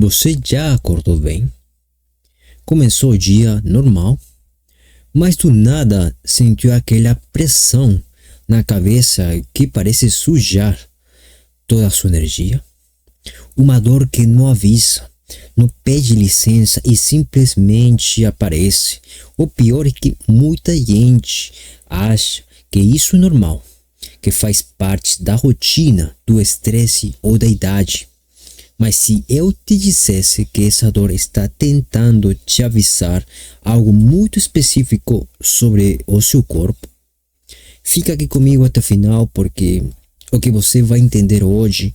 Você já acordou bem? Começou o dia normal, mas do nada sentiu aquela pressão na cabeça que parece sujar toda a sua energia? Uma dor que não avisa, não pede licença e simplesmente aparece. O pior é que muita gente acha que isso é normal, que faz parte da rotina, do estresse ou da idade. Mas se eu te dissesse que essa dor está tentando te avisar algo muito específico sobre o seu corpo, fica aqui comigo até o final, porque o que você vai entender hoje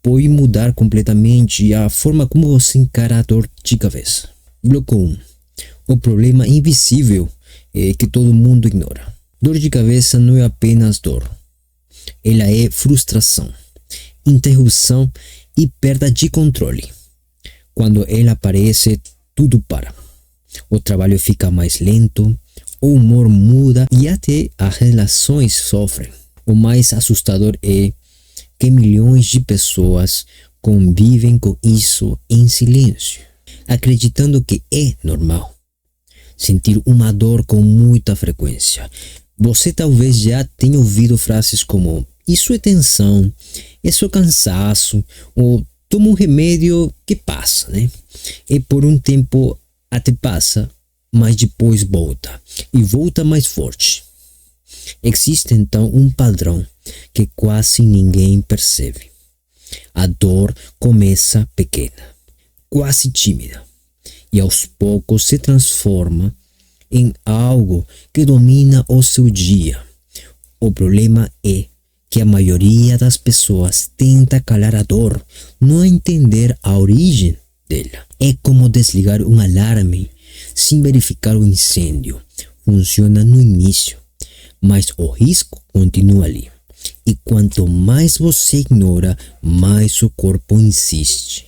pode mudar completamente a forma como você encara a dor de cabeça. Bloco 1. O problema invisível que todo mundo ignora. Dor de cabeça não é apenas dor. Ela é frustração, interrupção e perda de controle. Quando ela aparece, tudo para. O trabalho fica mais lento, o humor muda e até as relações sofrem. O mais assustador é que milhões de pessoas convivem com isso em silêncio, acreditando que é normal sentir uma dor com muita frequência. Você talvez já tenha ouvido frases como: isso é tensão, é só cansaço, ou toma um remédio que passa, né? E por um tempo até passa, mas depois volta, e volta mais forte. Existe então um padrão que quase ninguém percebe. A dor começa pequena, quase tímida, e aos poucos se transforma em algo que domina o seu dia. O problema é que a maioria das pessoas tenta calar a dor, não entender a origem dela. É como desligar um alarme sem verificar o incêndio. Funciona no início, mas o risco continua ali. E quanto mais você ignora, mais o corpo insiste.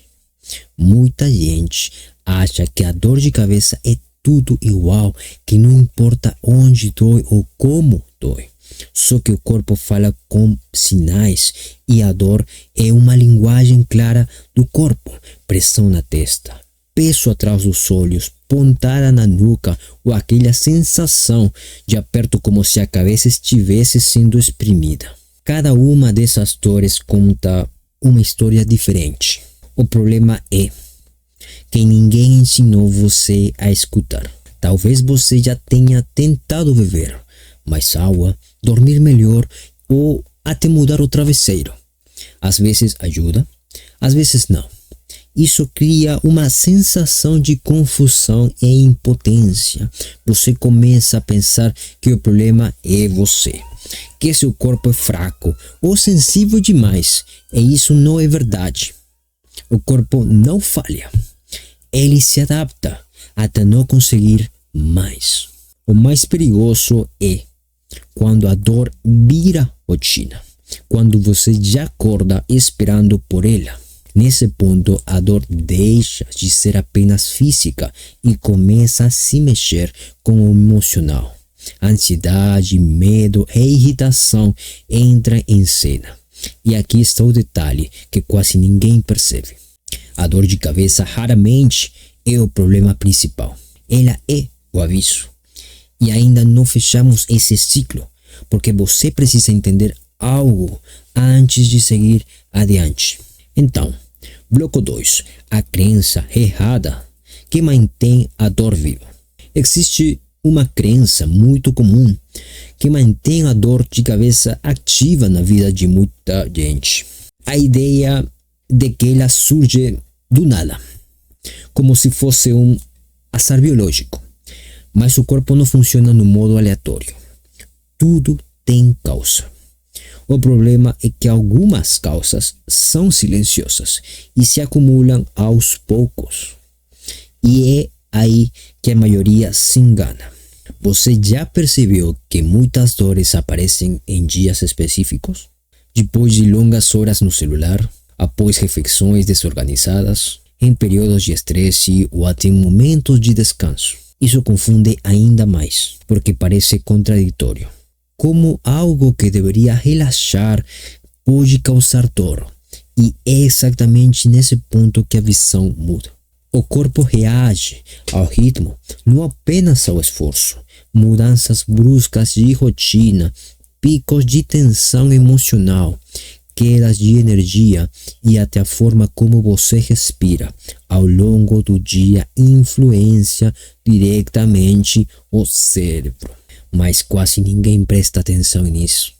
Muita gente acha que a dor de cabeça é tudo igual, que não importa onde dói ou como dói. Só que o corpo fala com sinais e a dor é uma linguagem clara do corpo. Pressão na testa, peso atrás dos olhos, pontada na nuca ou aquela sensação de aperto como se a cabeça estivesse sendo espremida. Cada uma dessas dores conta uma história diferente. O problema é que ninguém ensinou você a escutar. Talvez você já tenha tentado beber mais água, dormir melhor ou até mudar o travesseiro. Às vezes ajuda, às vezes não. Isso cria uma sensação de confusão e impotência. Você começa a pensar que o problema é você, que seu corpo é fraco ou sensível demais. E isso não é verdade. O corpo não falha. Ele se adapta até não conseguir mais. O mais perigoso é quando a dor vira rotina, quando você já acorda esperando por ela. Nesse ponto, a dor deixa de ser apenas física e começa a se mexer com o emocional. Ansiedade, medo e irritação entram em cena. E aqui está o detalhe que quase ninguém percebe. A dor de cabeça raramente é o problema principal. Ela é o aviso. E ainda não fechamos esse ciclo, porque você precisa entender algo antes de seguir adiante. Então, bloco 2. A crença errada que mantém a dor viva. Existe uma crença muito comum que mantém a dor de cabeça ativa na vida de muita gente. A ideia de que ela surge do nada, como se fosse um azar biológico. Mas o corpo não funciona no modo aleatório. Tudo tem causa. O problema é que algumas causas são silenciosas e se acumulam aos poucos. E é aí que a maioria se engana. Você já percebeu que muitas dores aparecem em dias específicos? Depois de longas horas no celular, após refeições desorganizadas, em períodos de estresse ou até em momentos de descanso. Isso confunde ainda mais, porque parece contraditório. Como algo que deveria relaxar pode causar dor, E é exatamente nesse ponto que a visão muda. O corpo reage ao ritmo, não apenas ao esforço. Mudanças bruscas de rotina, picos de tensão emocional, quedas de energia e até a forma como você respira ao longo do dia influencia diretamente o cérebro. Mas quase ninguém presta atenção nisso.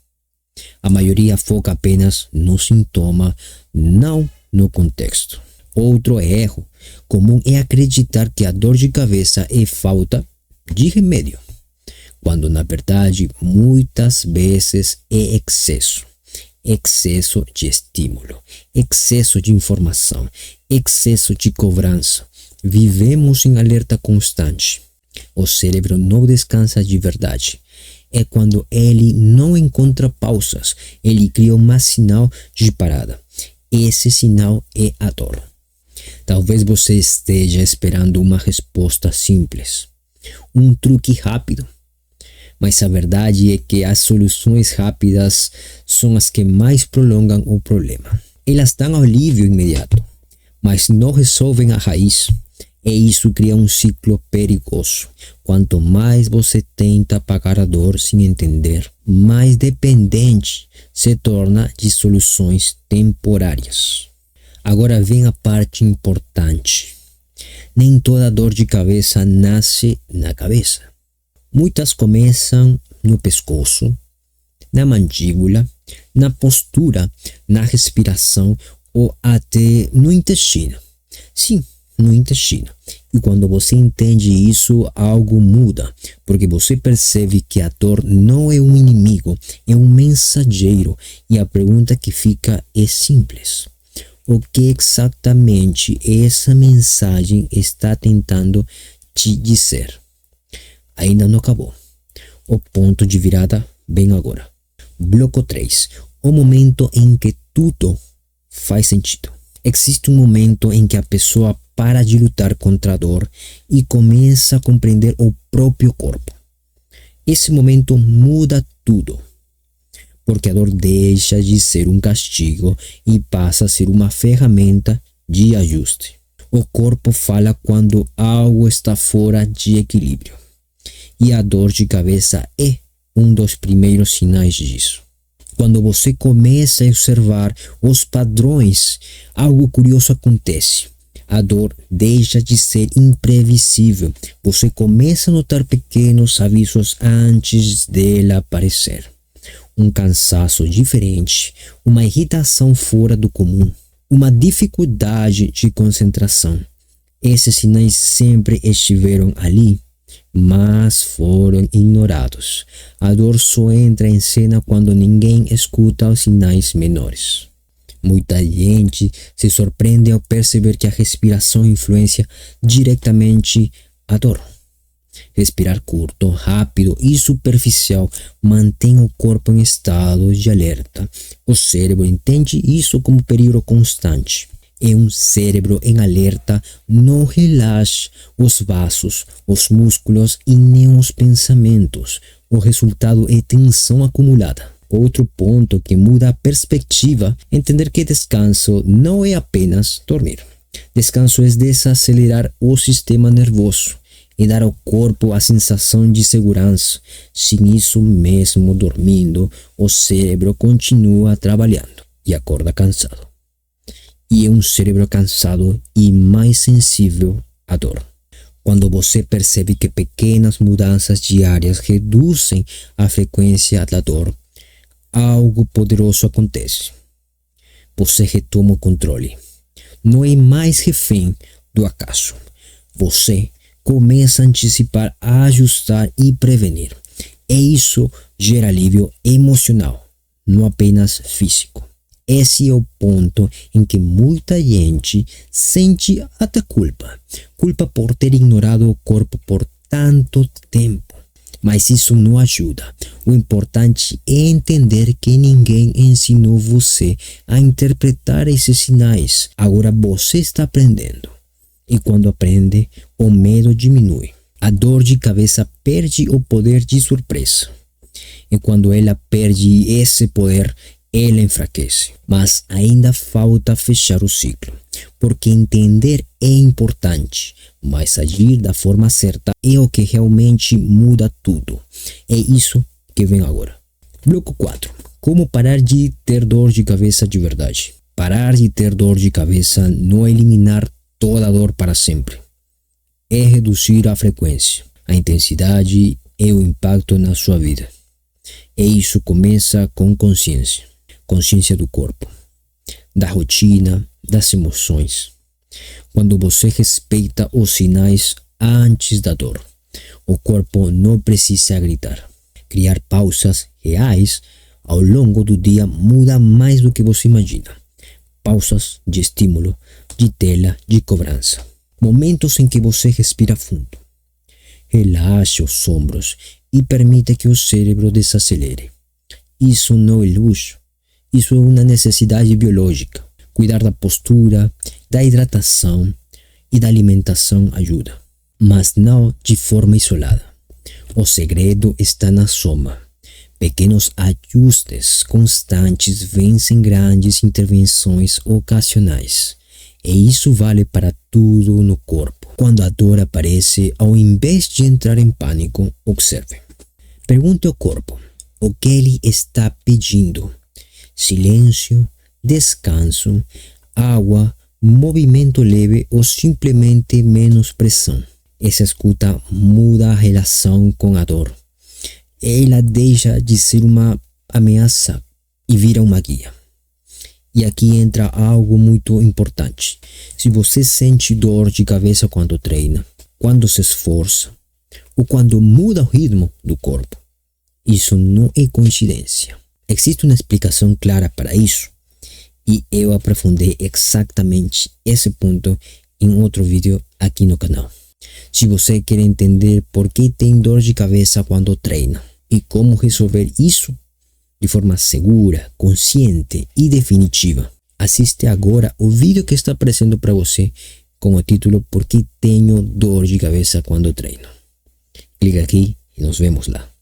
A maioria foca apenas no sintoma, não no contexto. Outro erro comum é acreditar que a dor de cabeça é falta de remédio, quando na verdade muitas vezes é excesso de estímulo, excesso de informação, excesso de cobrança. Vivemos em alerta constante. O cérebro não descansa de verdade. É quando ele não encontra pausas, ele cria um sinal de parada. Esse sinal é a dor. Talvez você esteja esperando uma resposta simples, um truque rápido. Mas a verdade é que as soluções rápidas são as que mais prolongam o problema. Elas dão alívio imediato, mas não resolvem a raiz. E isso cria um ciclo perigoso. Quanto mais você tenta apagar a dor sem entender, mais dependente se torna de soluções temporárias. Agora vem a parte importante. Nem toda dor de cabeça nasce na cabeça. Muitas começam no pescoço, na mandíbula, na postura, na respiração ou até no intestino. Sim, no intestino. E quando você entende isso, algo muda, porque você percebe que a dor não é um inimigo, é um mensageiro. E a pergunta que fica é simples: o que exatamente essa mensagem está tentando te dizer? Ainda não acabou. O ponto de virada vem agora. Bloco 3. O momento em que tudo faz sentido. Existe um momento em que a pessoa para de lutar contra a dor e começa a compreender o próprio corpo. Esse momento muda tudo, porque a dor deixa de ser um castigo e passa a ser uma ferramenta de ajuste. O corpo fala quando algo está fora de equilíbrio. E a dor de cabeça é um dos primeiros sinais disso. Quando você começa a observar os padrões, algo curioso acontece. A dor deixa de ser imprevisível. Você começa a notar pequenos avisos antes dela aparecer. Um cansaço diferente, uma irritação fora do comum, uma dificuldade de concentração. Esses sinais sempre estiveram ali, mas foram ignorados. A dor só entra em cena quando ninguém escuta os sinais menores. Muita gente se surpreende ao perceber que a respiração influencia diretamente a dor. Respirar curto, rápido e superficial mantém o corpo em estado de alerta. O cérebro entende isso como peligro constante. E um cérebro em alerta não relaxa os vasos, os músculos e nem os pensamentos. O resultado é tensão acumulada. Outro ponto que muda a perspectiva é entender que descanso não é apenas dormir. Descanso é desacelerar o sistema nervoso e dar ao corpo a sensação de segurança. Sem isso, mesmo dormindo, o cérebro continua trabalhando e acorda cansado. E é um cérebro cansado e mais sensível à dor. Quando você percebe que pequenas mudanças diárias reduzem a frequência da dor, algo poderoso acontece. Você retoma o controle. Não é mais refém do acaso. Você começa a antecipar, a ajustar e prevenir. E isso gera alívio emocional, não apenas físico. Esse é o ponto em que muita gente sente até culpa. Culpa por ter ignorado o corpo por tanto tempo. Mas isso não ajuda. O importante é entender que ninguém ensinou você a interpretar esses sinais. Agora você está aprendendo. E quando aprende, o medo diminui. A dor de cabeça perde o poder de surpresa. E quando ela perde esse poder, ela enfraquece. Mas ainda falta fechar o ciclo, porque entender é importante, mas agir da forma certa é o que realmente muda tudo. É isso que vem agora. Bloco 4. Como parar de ter dor de cabeça de verdade. Parar de ter dor de cabeça não é eliminar toda a dor para sempre. É reduzir a frequência, a intensidade e o impacto na sua vida. E isso começa com consciência. Consciência do corpo, da rotina, das emoções. Quando você respeita os sinais antes da dor, o corpo não precisa gritar. Criar pausas reais ao longo do dia muda mais do que você imagina. Pausas de estímulo, de tela, de cobrança. Momentos em que você respira fundo. Relaxe os ombros e permita que o cérebro desacelere. Isso não é luxo. Isso é uma necessidade biológica. Cuidar da postura, da hidratação e da alimentação ajuda, mas não de forma isolada. O segredo está na soma. Pequenos ajustes constantes vencem grandes intervenções ocasionais. E isso vale para tudo no corpo. Quando a dor aparece, ao invés de entrar em pânico, observe. Pergunte ao corpo o que ele está pedindo. Silêncio, descanso, água, movimento leve ou simplesmente menos pressão. Essa escuta muda a relação com a dor. Ela deixa de ser uma ameaça e vira uma guia. E aqui entra algo muito importante. Se você sente dor de cabeça quando treina, quando se esforça, ou quando muda o ritmo do corpo, isso não é coincidência. Existe uma explicação clara para isso e eu aprofundei exatamente esse ponto em outro vídeo aqui no canal. Se você quer entender por que tem dor de cabeça quando treina e como resolver isso de forma segura, consciente e definitiva, assiste agora o vídeo que está aparecendo para você com o título Por que tenho dor de cabeça quando treino. Clica aqui e nos vemos lá.